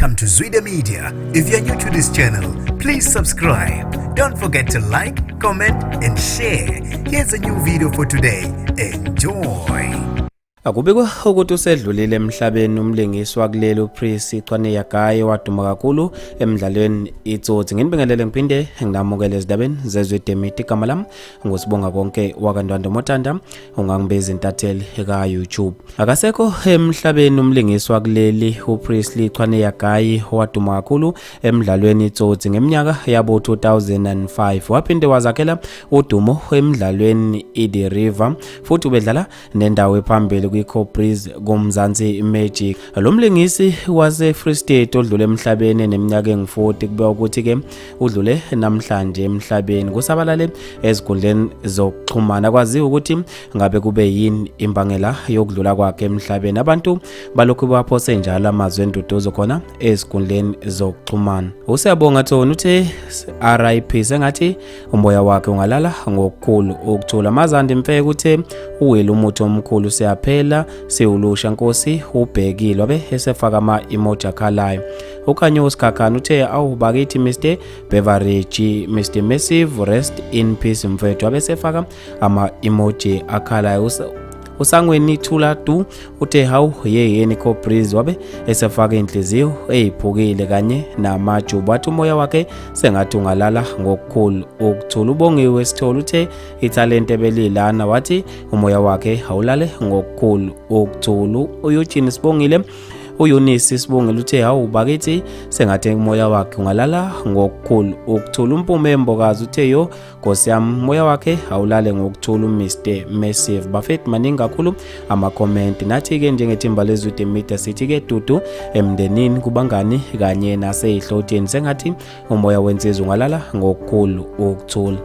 Welcome to Zwida Media. If you're new to this channel, please subscribe. Don't forget to like, comment and share. Here's a new video for today. Enjoy. Akubikwa ukuthi usedlulile emhlabeni umlingisi wakuleli uPrissy Chwaneyagayi waduma kakhulu emidlalweni iTsotsi. Nginibingelele ngiphinde nginamukele ezindabeni zezwide media. Igama lami ngusibonga konke wakandwandwe Motanda, ungangibeza intatheli eka YouTube. Akasekho emhlabeni umlingisi wakuleli uPrissy Chwaneyagayi waduma kakhulu emidlalweni iTsotsi ngeminyaka yabo 2005. Waphinde wazakhela udumo emidlalweni iThe River futhi ubedlala nendawo ephambili kwiCobreeze kuMzansi Magic. Lo mlingisi wase Free State odlule emhlabeni neminyaka engu40 kubeka ukuthi ke udlule namhlanje emhlabeni. Kusabalale ezikundleni zokuxhumana kwaziwa ukuthi ngabe kube yini imbangela yokudlula kwakhe emhlabeni. Abantu balokhu baphose njalo amazwi enduduzo khona ezikundleni zokuxhumana. Usiyabonga Thoni uthe RIP, sengathi umoya wakhe ungalala ngokukhulu ukuthula. Mazandi Mfeke uthe uwela umuthi omkhulu siyaphela siwulusha Nkosi ubhekile wabe esefaka ama emoji akhalayo. Ukhanyo uSikhakhana uthe awubakithi Mr Beverage Mr Massive rest in peace mfethu wabe esefaka ama emoji akhalayo. Usangweni Thula Du uthe hawu yeyeni Cobreeze wabe esefaka inhliziyo eyiphukile kanye namajubu wathi umoya wakhe sengathi ungalala ngokukhulu ukuthula. Ubongiwe Sithole uthe italent ebelilana wathi umoya wakhe awulale ngokukhulu ukuthula. uEugene Sibongile uYunisi Sibongile uthe hawu bakithi sengathi umoya wakhe ungalala ngokukhulu ukuthula. Umpume Mbokazi uthe yo Nkosi yami umoya wakhe awulale ngokuthula uMr Massive. Bafethu maningi kakhulu ama comment. Nathi ke njengethimba lezwide media sithi ke dudu emndenini kubangani kanye naseyihlotsheni sengathi umoya wensizwe ungalala ngokukhulu ukuthula.